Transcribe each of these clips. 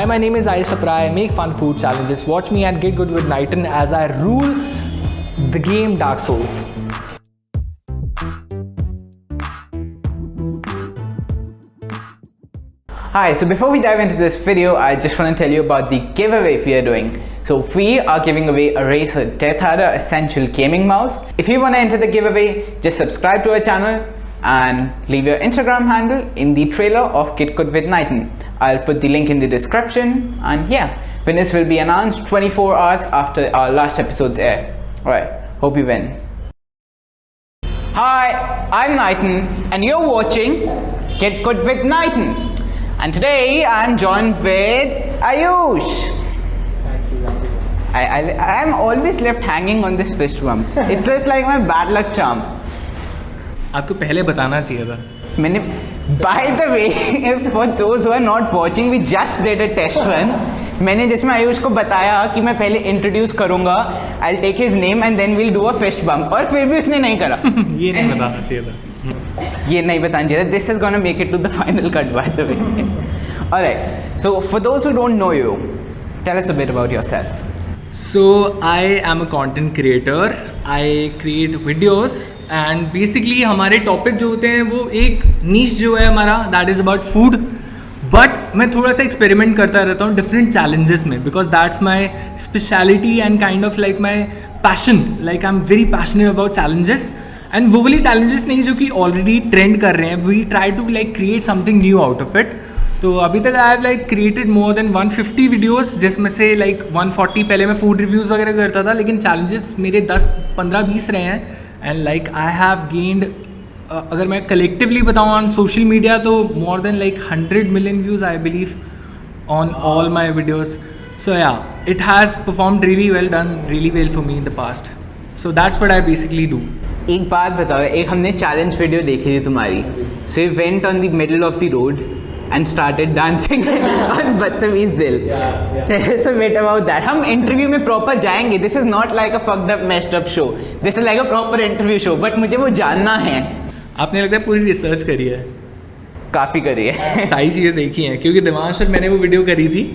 Hi, my name is Ayush Saprai. I make fun food challenges. Watch me at Get Good with Nitin as I rule the game Dark Souls. Hi, so before we dive into this video, I just want to tell you about the giveaway we are doing. So we are giving away a Razer DeathAdder Essential Gaming Mouse. If you want to enter the giveaway, just subscribe to our channel and leave your Instagram handle in the trailer of Get Good with Nitin. I'll put the link in the description, and yeah, winners will be announced 24 hours after our last episode's air. Alright, hope you win. Hi, I'm Nitin and you're watching Get Good with Nitin. And today I'm joined with Ayush. I'm always left hanging on this fist bumps. It's just like my bad luck charm. आपको पहले बताना चाहिए था. मैंने, by the way, for those who are not watching, we just did a test run. मैंने जिसमें आयुष को बताया कि मैं पहले इंट्रोड्यूस करूंगा, I'll take his name and then we'll do a fist bump. और फिर भी उसने नहीं करा. ये नहीं बताना चाहिए था. ये नहीं बताना चाहिए था. This is gonna make it to the final cut, by the way. Alright. So for those who don't know you, tell us a bit about yourself. So I am a content creator. I create videos and basically हमारे topic जो होते हैं वो एक नीश जो है हमारा that is about food. But मैं थोड़ा सा एक्सपेरिमेंट करता रहता हूँ डिफरेंट चैलेंजेस में because that's my speciality and kind of like my passion. Like I am very passionate about challenges and वो वाली चैलेंजेस नहीं जो कि ऑलरेडी ट्रेंड कर रहे हैं. We try to like create something new out of it. तो अभी तक I have like created more than 150 videos जिसमें से लाइक 140 पहले मैं फूड रिव्यूज़ वगैरह करता था, लेकिन चैलेंजेस मेरे 10, 15, 20 रहे हैं. And like I have gained, अगर मैं कलेक्टिवली बताऊँ ऑन सोशल मीडिया तो more than like 100 million views I believe on all my videos. So yeah it has performed really well, done really well for me in the past. So that's what I basically do. एक बात बताओ, एक हमने challenge video देखी थी तुम्हारी. So you went on the middle of the road and started dancing on बदतमीज दिल. Tell us a bit about that. हम इंटरव्यू में प्रॉपर जाएंगे. This is not like a fucked up messed up show. This is like a proper interview show. But मुझे वो जानना है. आपने लगता है पूरी रिसर्च करी है? काफ़ी करी है. सारी चीज़ें देखी हैं क्योंकि दिमाग से मैंने वो वीडियो करी थी.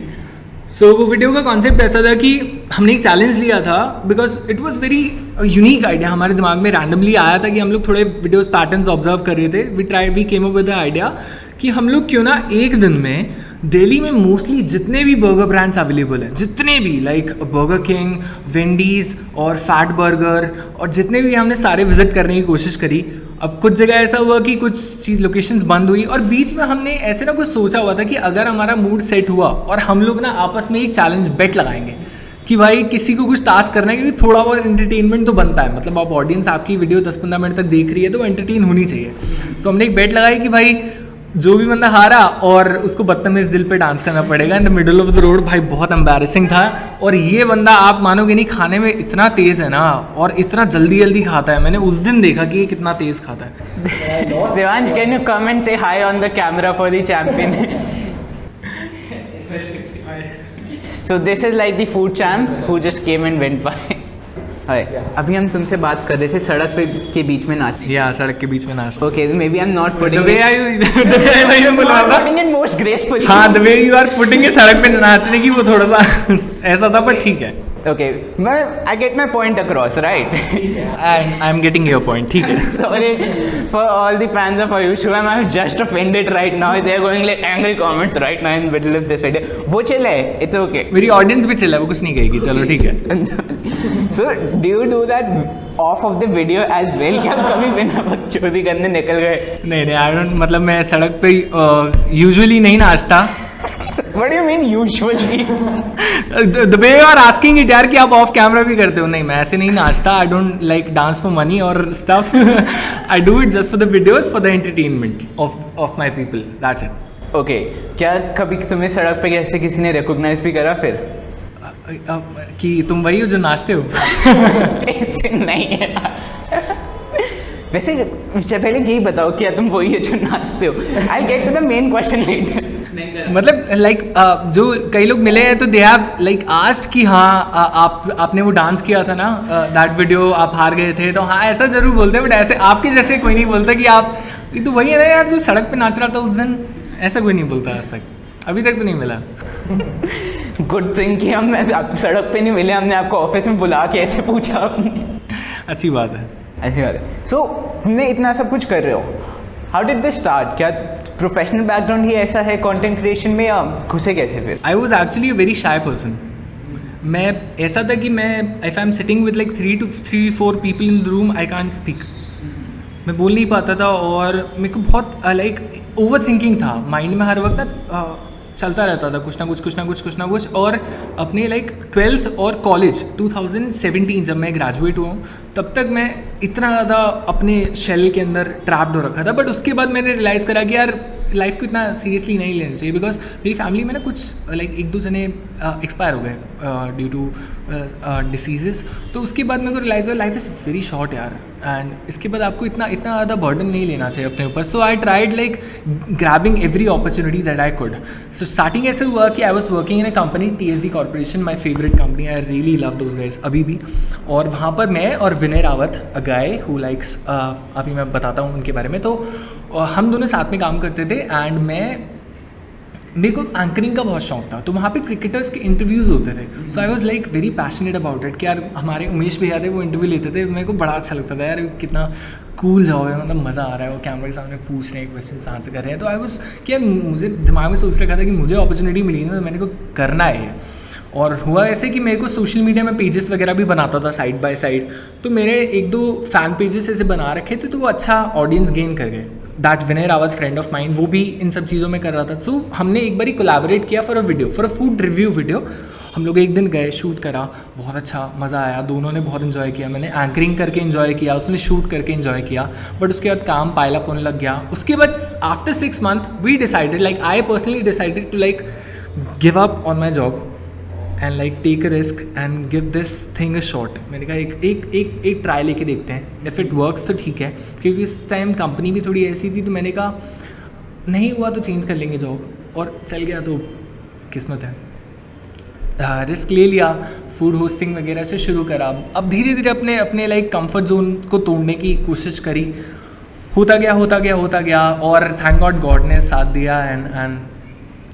सो वो वीडियो का कॉन्सेप्ट ऐसा था कि हमने एक चैलेंज लिया था because it was very unique idea. हमारे दिमाग में रैंडमली आया था कि हम लोग थोड़े वीडियोस पैटर्न्स ऑब्जर्व कर रहे थे. We came up with the idea कि हम लोग क्यों ना एक दिन में दिल्ली में मोस्टली जितने भी बर्गर ब्रांड्स अवेलेबल हैं, जितने भी लाइक बर्गर किंग, वेंडीज़ और फैट बर्गर और जितने भी हमने सारे विजिट करने की कोशिश करी. अब कुछ जगह ऐसा हुआ कि कुछ चीज़ लोकेशंस बंद हुई और बीच में हमने ऐसे ना कुछ सोचा हुआ था कि अगर हमारा मूड सेट हुआ और हम लोग ना आपस में एक चैलेंज बेट लगाएंगे कि भाई किसी को कुछ टास्क करना है, क्योंकि थोड़ा बहुत एंटरटेनमेंट तो बनता है. मतलब आप ऑडियंस आपकी वीडियो 10-15 मिनट तक देख रही है तो एंटरटेन होनी चाहिए. सो हमने एक बेट लगाई कि भाई जो भी बंदा हारा और उसको बदतमीज दिल पे डांस करना पड़ेगा in the middle of the road. भाई बहुत एम्बैरेसिंग था. और ये बंदा आप मानोगे नहीं, खाने में इतना तेज़ है ना और इतना जल्दी जल्दी खाता है. मैंने उस दिन देखा कि ये कितना तेज़ खाता है. Devansh, can you come and say hi on the camera for the champion? So this is like the food champ who just came and went by. अभी हम तुमसे बात कर रहे थे सड़क पे के बीच में नाच. या सड़क के बीच में नाच. Okay, maybe I'm not putting the way I putting it most gracefully. हाँ, the way you are putting it सड़क पे नाचने की वो थोड़ा सा ऐसा था, पर ठीक है. Okay, I get my point across, right? I'm getting your point. ठीक है. Sorry for all the fans of Ayush who I'm just offended right now. They're going like angry comments right now in the middle of this video. वो chill है, it's okay. मेरी audience भी chill है, वो कुछ नहीं कहेगी. चलो ठीक है. So do you do that off of the video as well? क्या कभी बिना बकचोदी करने निकल गए? नहीं, I don't, मतलब मैं सड़क पे यूजुअली नहीं नाचता. What do you mean usually? The way you are asking it यार कि आप ऑफ कैमरा भी करते हो. नहीं, मैं ऐसे नहीं नाचता. I don't like dance for money or stuff. I do it just for the videos, for the entertainment of my people. That's it. Okay, क्या कभी तुम्हें सड़क पे कैसे किसी ने recognize भी करा फिर? कि तुम वही हो जो नाचते हो? ऐसे नहीं है. वैसे पहले यही बताओ क्या तुम वही हो जो नाचते हो? I'll get to the main question later. मतलब लाइक जो कई लोग मिले हैं तो दे हैव लाइक आस्क्ड कि हाँ आपने वो डांस किया था ना दैट वीडियो, आप हार गए थे. तो हाँ ऐसा जरूर बोलते हैं, बट ऐसे आपके जैसे कोई नहीं बोलता कि आप ये तो वही है ना यार जो सड़क पे नाच रहा था उस दिन. ऐसा कोई नहीं बोलता आज तक. अभी तक तो नहीं मिला। गुड थिंग कि हम आप सड़क पे नहीं मिले, हमने आपको ऑफिस में बुला के ऐसे पूछा आपने। अच्छी बात है। अच्छी बात है। सो हमने इतना सब कुछ कर रहे हो, हाउ डिड दिस स्टार्ट? क्या प्रोफेशनल बैकग्राउंड ही ऐसा है कंटेंट क्रिएशन में, या घुसे कैसे फिर? I was actually a very shy person. मैं ऐसा था कि मैं if I am sitting with like 3 to 4 people in the room, I can't speak. मैं बोल नहीं पाता था और मेरे को बहुत लाइक ओवर थिंकिंग था माइंड में हर वक्त ना, चलता रहता था कुछ ना कुछ। और अपने लाइक 12th और कॉलेज 2017 जब मैं ग्रेजुएट हुआ हूँ, तब तक मैं इतना ज़्यादा अपने शेल के अंदर ट्रैप्ड हो रखा था। बट उसके बाद मैंने रियलाइज़ करा कि यार लाइफ को इतना सीरियसली नहीं लेना चाहिए, बिकॉज मेरी फैमिली में ना कुछ लाइक 1-2 जने एक्सपायर हो गए ड्यू टू डिसीजेस। तो उसके बाद मेरे को रियलाइज़ हुआ लाइफ इज़ वेरी शॉर्ट यार, एंड इसके बाद आपको इतना ज़्यादा बर्डन नहीं लेना चाहिए अपने ऊपर। So I tried like grabbing every opportunity that I could. So starting ऐसे हुआ कि I was working in a company TSD corporation, my favourite company, I really love those guys अभी भी। और वहाँ पर मैं और Vinay Rawat, a guy who likes, अभी मैं बताता हूँ उनके बारे में। तो हम दोनों साथ में काम करते थे, एंड मेरे को एंकरिंग का बहुत शौक था। तो वहाँ पे क्रिकेटर्स के इंटरव्यूज़ होते थे। So I was like very passionate about it कि यार हमारे उमेश भैया थे, वो इंटरव्यू लेते थे, मेरे को बड़ा अच्छा लगता था यार, कितना कूल जॉब है, मतलब मज़ा आ रहा है, वो कैमरे के सामने पूछ रहे हैं, क्वेश्चन आंसर कर रहे हैं। तो आई वाज कि यार मुझे दिमाग में सोच रखा था कि मुझे अपॉर्चुनिटी मिली ना, तो मैंने को करना है। और हुआ ऐसे कि मेरे को सोशल मीडिया में पेजेस वगैरह भी बनाता था साइड बाय साइड। तो मेरे 1-2 फैन पेजेस ऐसे बना रखे थे, तो वो अच्छा ऑडियंस गेन कर गए। That Vinay Rawat, friend of mind, वो भी इन सब चीज़ों में कर रहा था। सो हमने एक बार कोलैबोरेट किया for a food review video. हम लोग एक दिन गए, शूट करा, बहुत अच्छा मज़ा आया, दोनों ने बहुत इन्जॉय किया। मैंने एंकरिंग करके इन्जॉय किया, उसने शूट करके इन्जॉय किया। बट उसके बाद काम पाइल अप होने लग गया। उसके बाद after 6 months we decided, like I personally decided to like give up on my job and like take a risk and give this thing a shot. मैंने कहा एक ट्राई लेके देखते हैं, इफ़ इट वर्क्स तो ठीक है, क्योंकि इस टाइम कंपनी भी थोड़ी ऐसी थी। तो मैंने कहा नहीं हुआ तो चेंज कर लेंगे जॉब, और चल गया तो किस्मत है। रिस्क ले लिया, फूड होस्टिंग वगैरह से शुरू करा। अब धीरे धीरे अपने लाइक कंफर्ट जोन को तोड़ने की कोशिश करी, होता गया और थैंक गॉड ने साथ दिया, एंड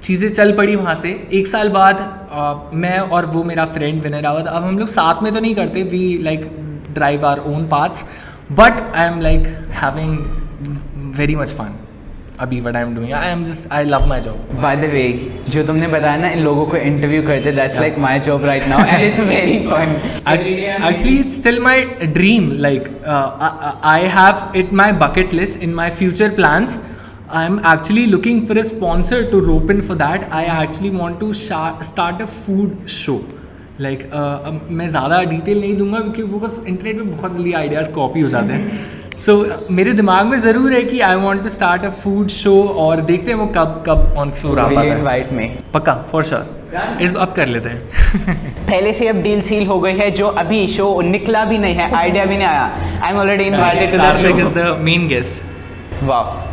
चीज़ें चल पड़ी। वहाँ से 1 साल बाद मैं और वो मेरा फ्रेंड विनय रावत, अब हम लोग साथ में तो नहीं करते, we like drive our own paths, but I am like having very much fun अभी what I am doing. I love my job. By the way, जो तुमने बताया ना इन लोगों को इंटरव्यू करते, that's like my job right now and it's very fun. Actually, it's still my dream. Like I have it my bucket list in my future plans. I'm actually looking for a sponsor to rope in for that. I actually want to start a food show. Like मैं ज़्यादा detail नहीं दूंगा क्योंकि वो बस internet पे बहुत जल्दी आइडियाज़ कॉपी हो जाते हैं। सो मेरे दिमाग में ज़रूर है कि I want to start a food show, और देखते हैं वो कब ऑन फ्लोर आ पाता है। इनवाइट में पक्का फॉर श्योर, इस अब कर लेते हैं। पहले से अब डील सील हो गई है, जो अभी शो निकला भी नहीं है, आइडिया भी नहीं आया। I am already invited to the show. Is the main guest. वाह।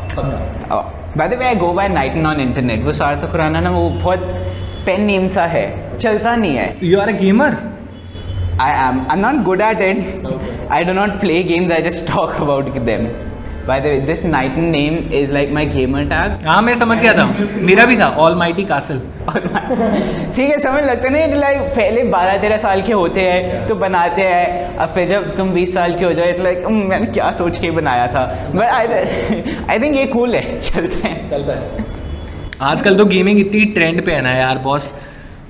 By the way, I go by Naitan on internet. वो सार्थक खुराना ना, वो बहुत पेन नेम सा है, चलता नहीं है। You are a gamer? I'm not good at it. Okay. I do not play games, I just talk about them. By the way, this Nighton name is like my gamer tag. हाँ, मैं समझ गया था, मेरा भी था, Almighty Castle. ठीक है, समझ लगता नहीं, लाइक पहले 12-13 साल के होते हैं तो बनाते हैं, अब फिर जब तुम 20 साल के हो जाए तो लाइक मैंने क्या सोच के बनाया था। बट आई थिंक ये कूल है, चलता है। आजकल तो गेमिंग इतनी ट्रेंड पे है ना यार बॉस,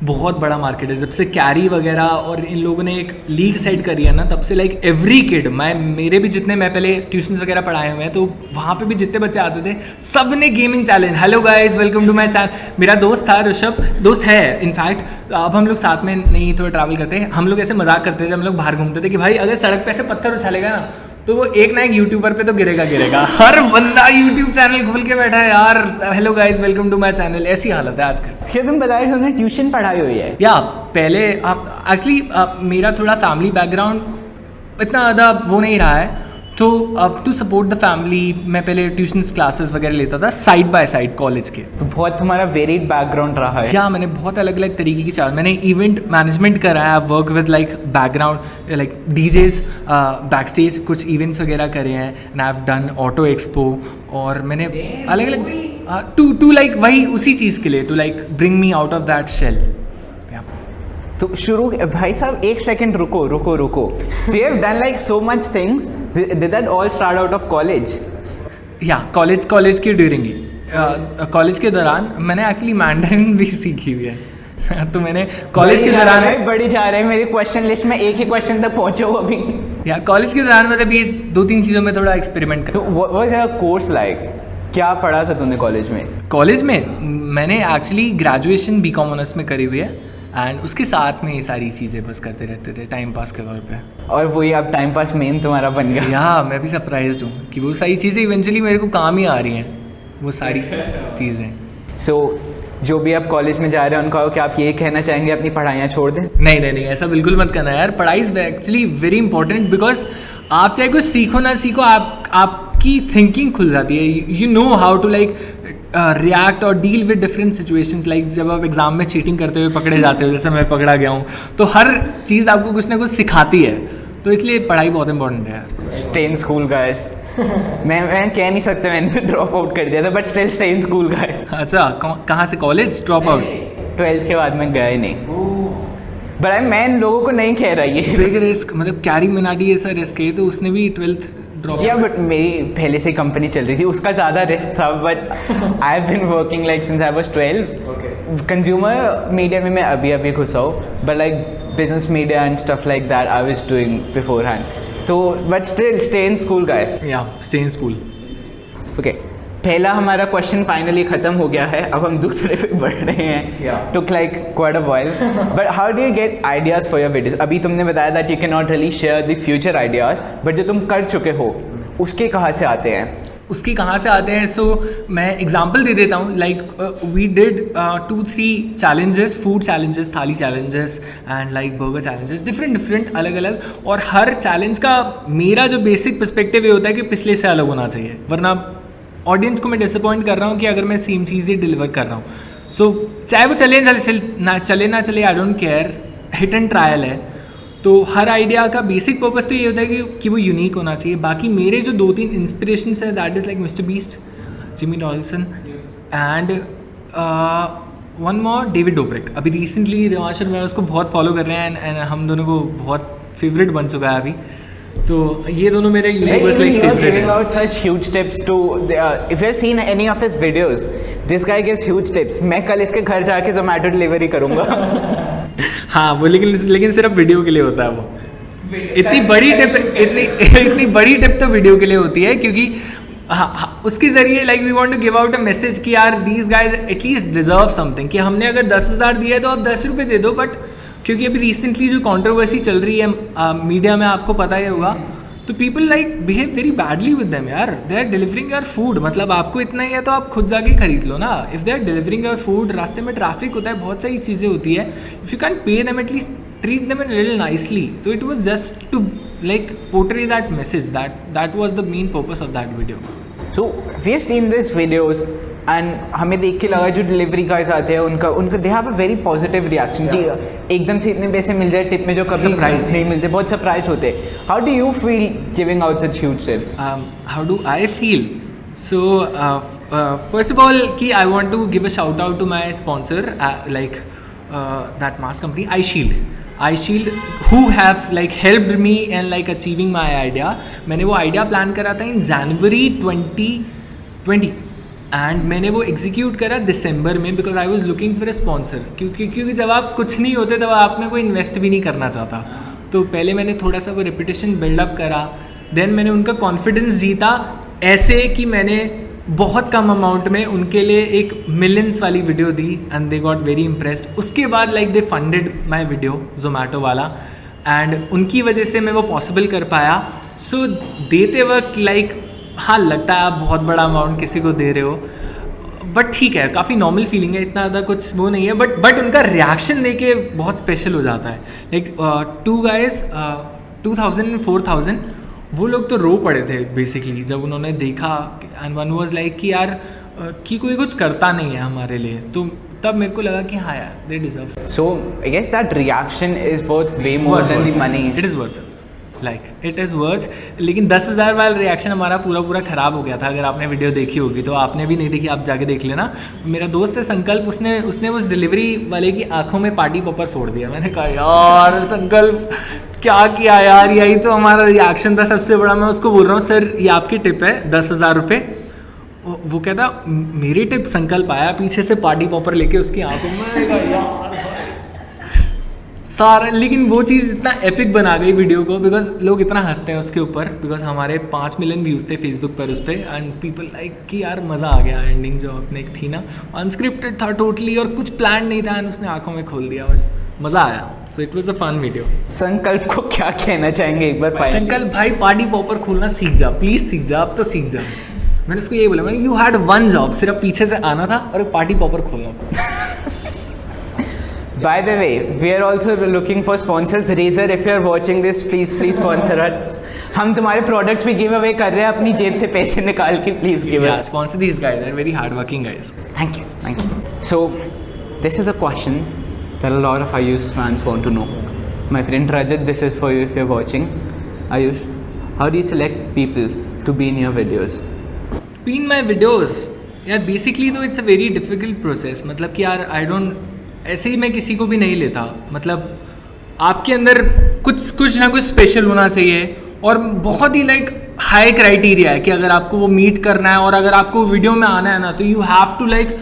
बहुत बड़ा मार्केट है। जब से कैरी वगैरह और इन लोगों ने एक लीग सेट करी है ना, तब से लाइक एवरी किड, मेरे भी जितने, मैं पहले ट्यूशन्स वगैरह पढ़ाए हुए हैं, तो वहाँ पे भी जितने बच्चे आते थे, सब ने gaming challenge. Hello guys, welcome to my channel. मेरा दोस्त था ऋषभ, दोस्त है इनफैक्ट, अब हम लोग साथ में नहीं थोड़ा ट्रैवल करते हैं। हम लोग ऐसे मजाक करते थे जब हम लोग बाहर घूमते थे कि भाई अगर सड़क पे ऐसे पत्थर उछालेगा ना, तो वो एक ना एक यूट्यूबर पे तो गिरेगा। हर बंदा यूट्यूब चैनल खोल के बैठा है यार, hello guys welcome to my channel, ऐसी हालत है आजकल। क्या तुम बता रहे हो तुमने ट्यूशन पढ़ाई हुई है? या पहले एक्चुअली मेरा थोड़ा फैमिली बैकग्राउंड इतना ज़्यादा वो नहीं रहा है, तो अब टू सपोर्ट द फैमिली मैं पहले ट्यूशन्स क्लासेस वगैरह लेता था साइड बाय साइड कॉलेज के। तो बहुत तुम्हारा वेरिड बैकग्राउंड रहा है। या मैंने बहुत अलग अलग तरीके की चाल, मैंने इवेंट मैनेजमेंट करा है, work with like background like डीजेज, back stage कुछ इवेंट्स वगैरह करे हैं, and I have done auto expo, और मैंने अलग अलग टू लाइक वही उसी चीज़ के लिए, to like bring me out of that shell. तो शुरू भाई साहब एक सेकंड रुको। So you have done like so much things, did that all start out of college? या कॉलेज के ड्यूरिंग ही, कॉलेज के दौरान मैंने एक्चुअली मैंडरिन भी सीखी हुई है। तो मैंने कॉलेज के दौरान बड़ी जा रहे हैं मेरी क्वेश्चन लिस्ट में, एक ही क्वेश्चन तक पहुंचे हो अभी। या कॉलेज के दौरान मतलब ये 2-3 चीज़ों में थोड़ा एक्सपेरिमेंट कर। तो what was your course like? क्या पढ़ा था तुमने कॉलेज में? कॉलेज में मैंने एक्चुअली ग्रेजुएशन बीकॉम ऑनर्स में करी हुई है, एंड उसके साथ में ये सारी चीज़ें बस करते रहते थे टाइम पास के तौर पे। और वही अब टाइम पास मेन तुम्हारा बन गया। या मैं भी सरप्राइज्ड हूँ कि वो सारी चीज़ें इवेंचुअली मेरे को काम ही आ रही हैं, वो सारी चीज़ें। सो जो भी आप कॉलेज में जा रहे हैं उनको क्या आप ये कहना चाहेंगे अपनी पढ़ाइयाँ छोड़ दें? नहीं, ऐसा बिल्कुल मत करना यार। पढ़ाई is actually very important, because आप चाहे कुछ सीखो ना सीखो, आपकी थिंकिंग खुल जाती है। You know how to like react और deal with different situations. Like जब आप एग्जाम में चीटिंग करते हुए पकड़े जाते हो, जैसे मैं पकड़ा गया हूँ, तो हर चीज़ आपको कुछ ना कुछ सिखाती है। तो इसलिए पढ़ाई बहुत इंपॉर्टेंट है यार। Stay in school guys. मैं कह नहीं सकता मैंने तो ड्रॉप आउट कर दिया था, but still stay in school guys. अच्छा, कहाँ से कॉलेज ड्रॉप आउट? 12th के बाद मैं गया ही नहीं। बट मैं इन लोगों को नहीं कह रहा ये बिग रिस्क, मतलब कैरी मिनाटी ऐसा रिस्क है, तो उसने भी 12th ड्रॉप। या बट मेरी पहले से कंपनी चल रही थी, उसका ज़्यादा रिस्क था। But I have been working like since I was 12। Consumer media में मैं अभी घुसा हूँ, but like business media and stuff like that I was doing beforehand. तो but still stay in school guys. Yeah stay in school. Okay, पहला हमारा question finally खत्म हो गया है, अब हम दूसरे पे बढ़ रहे हैं। Took like quite a while, but how do you get ideas for your videos? अभी तुमने बताया that you can not really share the future ideas, but जो तुम कर चुके हो उसके कहाँ से आते हैं? उसकी कहाँ से आते हैं? सो मैं एग्जांपल दे देता हूँ। Like we did 2-3 challenges, food challenges, thali challenges and like burger challenges, different अलग अलग। और हर चैलेंज का मेरा जो बेसिक पर्सपेक्टिव ये होता है कि पिछले से अलग होना चाहिए, वरना ऑडियंस को मैं डिसअपॉइंट कर रहा हूँ कि अगर मैं सेम चीज़ ही डिलीवर कर रहा हूँ। सो चाहे वो चले ना चले, I don't care, hit and trial है। तो हर आइडिया का बेसिक पर्पस तो ये होता है कि वो यूनिक होना चाहिए। बाकी मेरे जो 2-3 इंस्पिरेशंस है, that is like Mister Beast, Jimmy Donaldson and one more David Dobrik. अभी रिसेंटली देवांश और मैं उसको बहुत फॉलो कर रहे हैं, एंड हम दोनों को बहुत फेवरेट बन चुका है अभी। तो ये दोनों मेरे universe like favourite giving out such huge tips to if you have seen any of his videos, this guy gives huge tips. मैं कल इसके घर जाके Zomato डिलीवरी करूँगा। हाँ वो लेकिन सिर्फ वीडियो के लिए होता है वो। इतनी बड़ी टिप तो वीडियो के लिए होती है, क्योंकि हाँ उसके ज़रिए like we want to give out a message कि यार these guys at least deserve something, कि हमने अगर 10,000 दिया है तो आप 10 रुपये दे दो। बट क्योंकि अभी रिसेंटली जो कंट्रोवर्सी चल रही है मीडिया में, आपको पता ही होगा, तो people like behave very badly with them. यार they are delivering your food, मतलब आपको इतना ही है तो आप खुद जाके खरीद लो ना। If they are delivering your food, रास्ते में ट्रैफिक होता है, बहुत सारी चीज़ें होती है, if you can pay them at least treat them in little nicely. तो it was just to like portray that message, that was the main purpose of that video. So we have seen this videos and हमें देख के लगा जो delivery guys आते हैं उनका they have a very positive reaction कि एकदम से इतने पैसे मिल जाए टिप में, जो कभी नहीं मिलते, बहुत सरप्राइज होते। How do you feel giving out such huge tips? How do I feel? So first of all कि I want to give a shout out to my sponsor, like that mask company iShield who have like helped me and like achieving my idea. मैंने वो idea plan करा था इन जनवरी 2020 and मैंने वो execute करा दिसंबर में, because I was looking for a sponsor. क्योंकि जब आप कुछ नहीं होते तब आप में कोई इन्वेस्ट भी नहीं करना चाहता। तो पहले मैंने थोड़ा सा वो रेपुटेशन बिल्डअप करा, देन मैंने उनका कॉन्फिडेंस जीता, ऐसे कि मैंने बहुत कम अमाउंट में उनके लिए एक मिलियंस वाली video the and they got very impressed. उसके बाद like they funded my video Zomato वाला, एंड उनकी वजह से मैं वो पॉसिबल कर पाया। सो देते वक्त लाइक हाँ लगता है आप बहुत बड़ा अमाउंट किसी को दे रहे हो, बट ठीक है, काफ़ी नॉर्मल फीलिंग है, इतना ज़्यादा कुछ वो नहीं है। बट उनका रिएक्शन देके बहुत स्पेशल हो जाता है। लाइक 2 guys 2,000 and 4,000, वो लोग तो रो पड़े थे बेसिकली जब उन्होंने देखा, एंड वन वाज लाइक कि यार कि कोई कुछ करता नहीं है हमारे लिए। तो तब मेरे को लगा कि हाँ यार they deserve. So I guess that reaction is worth way more than the money. It is worth. Like it is worth. लेकिन 10,000 वाला रिएक्शन हमारा पूरा ख़राब हो गया था। अगर आपने वीडियो देखी होगी तो, आपने भी नहीं देखी आप जाके देख लेना। मेरा दोस्त है संकल्प, उसने उस डिलीवरी वाले की आंखों में पार्टी पॉपर फोड़ दिया। मैंने कहा यार संकल्प क्या किया यार, यही तो हमारा रिएक्शन था सबसे बड़ा। मैं उसको बोल रहा हूँ सर ये आपकी टिप है 10,000 रुपये। वो कहता मेरी टिप। संकल्प आया पीछे से पार्टी पॉपर लेके उसकी आंखों में यार सारा। लेकिन वो चीज़ इतना एपिक बना गई वीडियो को, बिकॉज लोग इतना हंसते हैं उसके ऊपर, बिकॉज हमारे 5 मिलियन व्यूज़ थे फेसबुक पर उस पर। एंड पीपल लाइक कि यार मज़ा आ गया। एंडिंग जो अपने एक थी ना अनस्क्रिप्टेड था टोटली, और कुछ प्लान नहीं था, एंड उसने आंखों में खोल दिया, बट मज़ा आया। So it was a fun video. Sankalp को क्या कहना चाहेंगे एक बार? संकल्प भाई पार्टी पॉपर खोलना सीख जा, प्लीज़ सीख जा, अब तो सीख जा। मैंने उसको यही बोला, यू हैड वन जॉब, सिर्फ पीछे से आना था और एक पार्टी पॉपर खोलना था। By the way, we are also looking for sponsors. Razer, if you are watching this, please sponsor us. हम तुम्हारे products भी give away कर रहे हैं अपनी जेब से पैसे निकाल के, please give us. Yeah, sponsor these guys. They're very hardworking guys. Thank you. So, this is a question that a lot of Ayush fans want to know. My friend Rajat, this is for you if you're watching. Ayush, how do you select people to be in your videos? Be in my videos? यार basically तो it's a very difficult process. मतलब कि यार I don't ऐसे ही मैं किसी को भी नहीं लेता। मतलब आपके अंदर कुछ ना कुछ स्पेशल होना चाहिए, और बहुत ही लाइक हाई क्राइटेरिया है कि अगर आपको वो मीट करना है और अगर आपको वीडियो में आना है ना, तो you have to like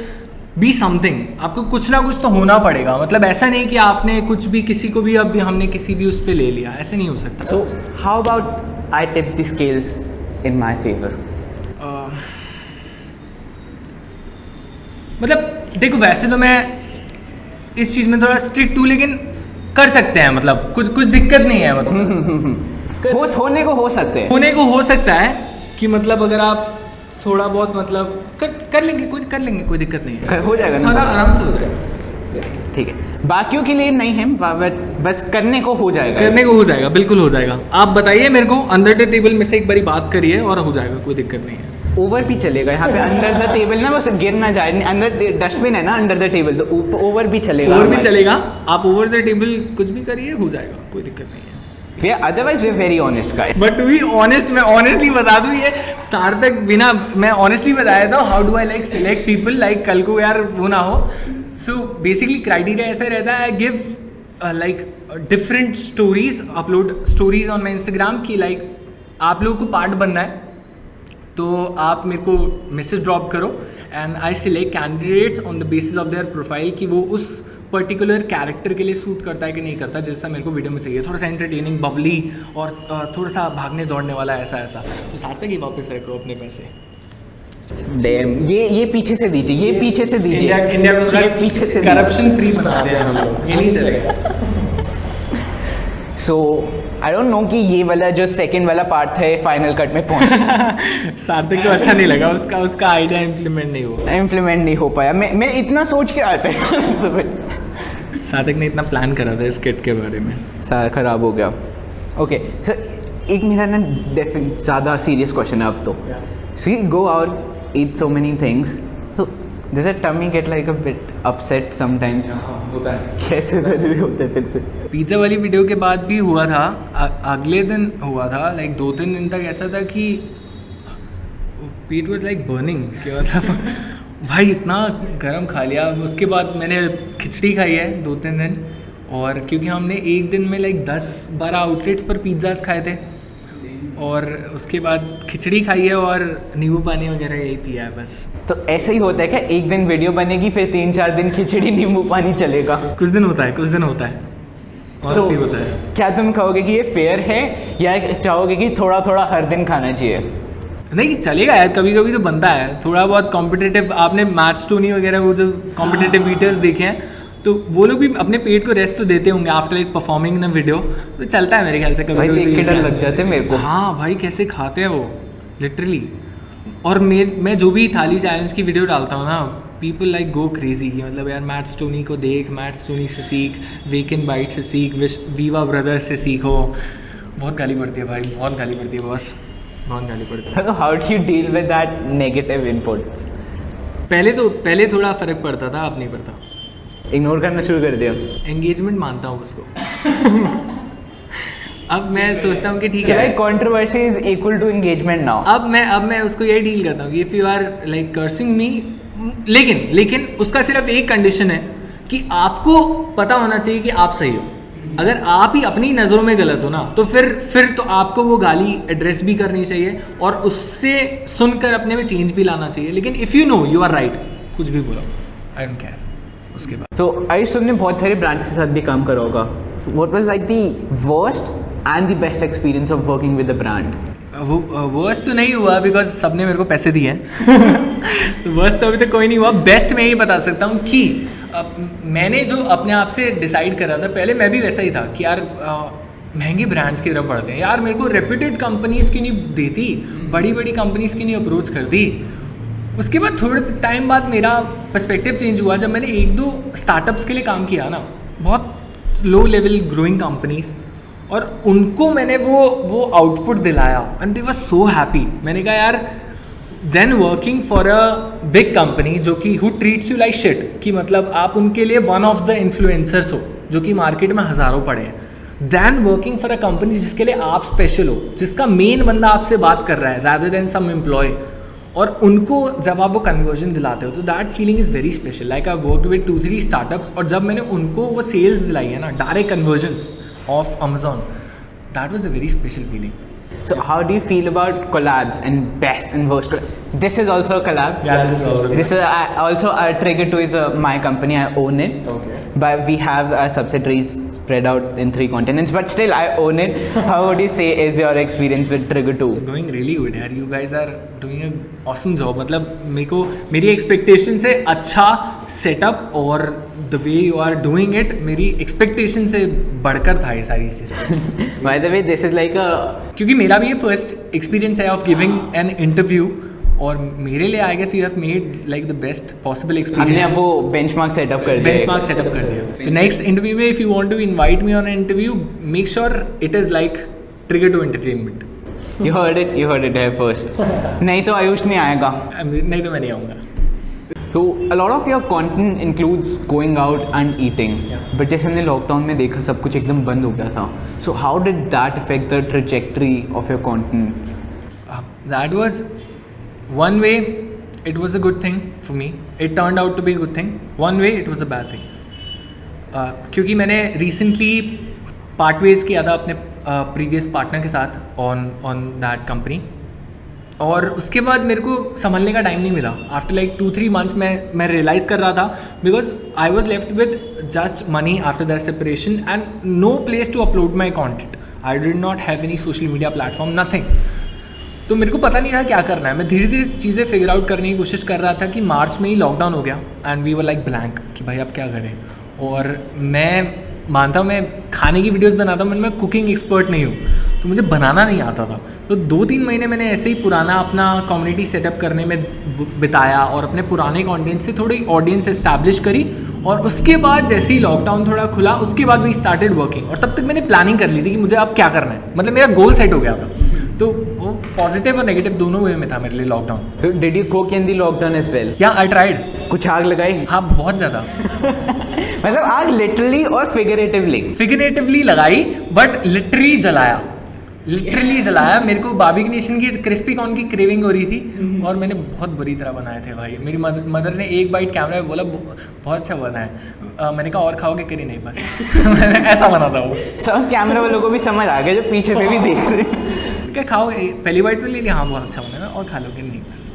be something. आपको कुछ ना कुछ तो होना पड़ेगा। मतलब ऐसा नहीं कि आपने कुछ भी किसी को भी अब हमने किसी भी उस पर ले लिया, ऐसे नहीं हो सकता। So how about I tip the scales in my favor? मतलब देखो वैसे तो मैं इस चीज़ में थोड़ा स्ट्रिक्ट हूँ, लेकिन कर सकते हैं। मतलब कुछ दिक्कत नहीं है। मतलब होने को हो सकते हैं, होने को हो सकता है कि मतलब अगर आप थोड़ा बहुत मतलब कर लेंगे, कोई दिक्कत नहीं है। हो जाएगा ना, आराम से हो जाएगा। ठीक है, बाकियों के लिए नहीं है, बस करने को हो जाएगा। बिल्कुल हो जाएगा। आप बताइए मेरे को, अंडर द टेबल में से एक बारी बात करिए और हो जाएगा, कोई दिक्कत नहीं है। ओवर भी चलेगा यहाँ पे, अंडर द टेबल ना, बस गिर ना जाए। अंडर डस्टबिन है ना अंडर द टेबल, तो ओवर भी चलेगा। आप ओवर द टेबल कुछ भी करिए, हो जाएगा, कोई दिक्कत नहीं है। Otherwise we are very honest guys. But to be honest, मैं honestly बता दूँ, ये सार्थक बिना मैं honestly बताया था how do I like select people, like कल को यार वो ना हो। So basically criteria ऐसा रहता है, I give like different stories, upload stories on my Instagram कि like आप लोगों को पार्ट बनना है तो आप मेरे को मैसेज ड्रॉप करो, and I select candidates on the basis of their profile कि वो उस पर्टिकुलर कैरेक्टर के लिए सूट करता है कि नहीं करता, जैसा मेरे को वीडियो में चाहिए। थोड़ा सा एंटरटेनिंग, बबली और थोड़ा सा भागने दौड़ने वाला, ऐसा। तो सार्थक ही वापस रखो अपने पैसे। Damn, ये पीछे से दीजिए, इंडिया को पीछे से करप्शन फ्री बना दिया हम लोग, ये नहीं चलेगा। सो आई डोंट नो कि ये वाला जो सेकंड वाला पार्ट है फाइनल कट में पहुंच सार्थक को अच्छा नहीं लगा, उसका आइडिया इम्प्लीमेंट नहीं हो पाया। मैं इतना सोच के आता है सार्थक ने इतना प्लान करा था इस किट के बारे में, खराब हो गया। ओके सर, एक मेरा ना ज़्यादा सीरियस क्वेश्चन है अब तो। See go out, eat so many things, तो जैसे tummy get like a bit upset sometimes, होता है। कैसे होते हैं फिर से? पिज़्ज़ा वाली वीडियो के बाद भी हुआ था, अगले दिन हुआ था, लाइक 2-3 दिन तक ऐसा था कि पेट वाज लाइक बर्निंग, कि मतलब भाई इतना गरम खा लिया। उसके बाद मैंने खिचड़ी खाई है 2-3 दिन, और क्योंकि हमने एक दिन में लाइक 10-12 आउटलेट्स पर पिज़्ज़ाज खाए थे, और उसके बाद खिचड़ी खाई है और नींबू पानी वगैरह यही पिया है बस। तो ऐसा ही होता है क्या? एक दिन वीडियो बनेगी, फिर 3-4 दिन खिचड़ी नींबू पानी चलेगा? कुछ दिन होता है So, होता है। क्या तुम कहोगे कि ये फेयर है, या चाहोगे कि थोड़ा थोड़ा हर दिन खाना चाहिए? नहीं चलेगा यार, कभी कभी तो बनता है थोड़ा बहुत कॉम्पिटिटिव। आपने मैट स्टोनी वगैरह वो जो कॉम्पिटिटिव वीडियोस देखे हैं, तो वो लोग भी अपने पेट को रेस्ट तो देते होंगे after like performing in a video, तो चलता है मेरे ख्याल से। कभी देख के डर लग जाते हैं मेरे को। हाँ भाई कैसे खाते हैं वो लिटरली। और मैं जो भी थाली चैलेंज की वीडियो डालता हूँ ना, पीपल लाइक गो क्रेजी की मतलब यार मैट स्टोनी को देख, मैट स्टोनी से सीख, वेकन बाइट से सीख, वीवा ब्रदर्स से सीखो। बहुत गाली पड़ती है भाई, बहुत गाली पड़ती है बॉस, बहुत गाली पड़ती है। तो how do you deal with that negative inputs? पहले थोड़ा फ़र्क पड़ता था, अब नहीं पड़ता। इग्नोर करना शुरू कर दिया? एंगेजमेंट मानता हूँ उसको। अब मैं सोचता हूँ कि ठीक है, controversy is equal to engagement now. अब मैं उसको यही डील करता हूँ कि if you are like cursing me, लेकिन उसका सिर्फ एक कंडीशन है कि आपको पता होना चाहिए कि आप सही हो। अगर आप ही अपनी नज़रों में गलत हो ना, तो फिर तो आपको वो गाली एड्रेस भी करनी चाहिए और उससे सुनकर अपने में चेंज भी लाना चाहिए। लेकिन if you know you are right, कुछ भी बोलो, आई डोंट केयर। उसके बाद तो आयुष, तुमने बहुत सारे ब्रांड्स के साथ भी काम करा होगा, what was like the worst and the best experience of working with the brand? वो वर्स्ट तो नहीं हुआ बिकॉज सबने मेरे को पैसे दिए हैं। वर्स्ट तो अभी तक कोई नहीं हुआ। बेस्ट मैं ये बता सकता हूँ कि मैंने जो अपने आप से डिसाइड करा था, पहले मैं भी वैसा ही था कि यार महंगे ब्रांड्स की तरफ बढ़ते हैं यार, मेरे को रेप्यूटेड कंपनीज़ की नहीं देती, बड़ी बड़ी कंपनीज़ की नहीं अप्रोच कर दी। उसके बाद थोड़े टाइम बाद मेरा पर्सपेक्टिव चेंज हुआ जब मैंने 1-2 स्टार्टअप्स के लिए काम किया ना, बहुत लो लेवल ग्रोइंग कंपनीज़, और उनको मैंने वो आउटपुट दिलाया and they were so happy. मैंने कहा यार, then working for a big company जो कि who treats you like shit, कि मतलब आप उनके लिए वन ऑफ द इन्फ्लुएंसर्स हो जो कि मार्केट में हज़ारों पड़े हैं, then working for a company जिसके लिए आप स्पेशल हो, जिसका मेन बंदा आपसे बात कर रहा है रादर देन सम एम्प्लॉय, और उनको जब आप वो कन्वर्जन दिलाते हो तो that feeling is very special. Like I work with 2-3 startups, और जब मैंने उनको वो सेल्स दिलाई है ना, direct convergence of Amazon, that was a very special feeling. So how do you feel about collabs and best and worst This is also a collab. Yeah, this is also. This is also Trigger 2 is my company. I own it. Okay. But we have subsidiaries spread out in 3 continents. But still, I own it. How would you say is your experience with Trigger 2? It's going really good, यार. You guys are doing an awesome job. मतलब मेरी expectation से अच्छा setup और the way you are doing it, मेरी expectation से बढ़कर था ये सारी चीज़ें. By the way, this is like a क्योंकि मेरा भी ये first experience है of giving an interview, और मेरे लिए I guess you have made like the best possible experience. हमने वो बेंचमार्क सेटअप कर दिया. बेंचमार्क सेटअप कर दिया. तो नेक्स्ट इंटरव्यू में if you want to invite me on an interview, make sure it is like trigger to entertainment. You heard it here first. नहीं तो आयुष नहीं आएगा. नहीं तो मैं नहीं आऊँगा. So a lot of your content includes going out and eating. Yeah. But जैसे हमने लॉकडाउन में देखा सब कुछ एकदम बंद हो गया था. So how did that affect the trajectory of your content? That was one way it was a good thing for me. It turned out to be a good thing. One way it was a bad thing. क्योंकि मैंने recently part ways किया था अपने previous partner के साथ on that company, और उसके बाद मेरे को संभलने का टाइम नहीं मिला. आफ्टर लाइक 2-3 मंथ्स मैं रियलाइज़ कर रहा था, because I was left with just money after that separation and no place to upload my content. I did not have any social media platform, nothing. तो मेरे को पता नहीं था क्या करना है. मैं धीरे धीरे चीज़ें फिगर आउट करने की कोशिश कर रहा था कि मार्च में ही लॉकडाउन हो गया and we were like blank कि भाई अब क्या करें. और मैं मानता हूँ मैं खाने की वीडियोस बनाता हूँ, मैं कुकिंग एक्सपर्ट नहीं हूँ, तो मुझे बनाना नहीं आता था. तो 2-3 महीने मैंने ऐसे ही पुराना अपना कम्युनिटी सेटअप करने में बिताया और अपने पुराने कंटेंट से थोड़ी ऑडियंस एस्टैब्लिश करी. और उसके बाद जैसे ही लॉकडाउन थोड़ा खुला, उसके बाद वी स्टार्टेड वर्किंग. और तब तक मैंने प्लानिंग कर ली थी कि मुझे अब क्या करना है, मतलब मेरा गोल सेट हो गया था. तो वो पॉजिटिव और नेगेटिव दोनों वे में था मेरे लिए lockdown. Did you cook in the lockdown as well? या आई ट्राइड. कुछ आग लगाई? हाँ, बहुत ज़्यादा. मतलब आग लिटरली और फिगरेटिवली लगाई, बट लिटरली जलाया. मेरे को बार्बिक्यू नेशन की क्रिस्पी कॉर्न की क्रेविंग हो रही थी और मैंने बहुत बुरी तरह बनाए थे भाई. मेरी मदर ने एक बाइट कैमरा में बोला बहुत अच्छा बना है. मैंने कहा और खाओगे? करी नहीं, बस. मैंने ऐसा बना था वो. सब कैमरा वालों को भी समझ आ गया जो पीछे से भी देख रहे हैं. क्या खाओ, पहली बाइट तो ले लिया, हाँ बहुत अच्छा बना है, और खा लोगे? नहीं, बस.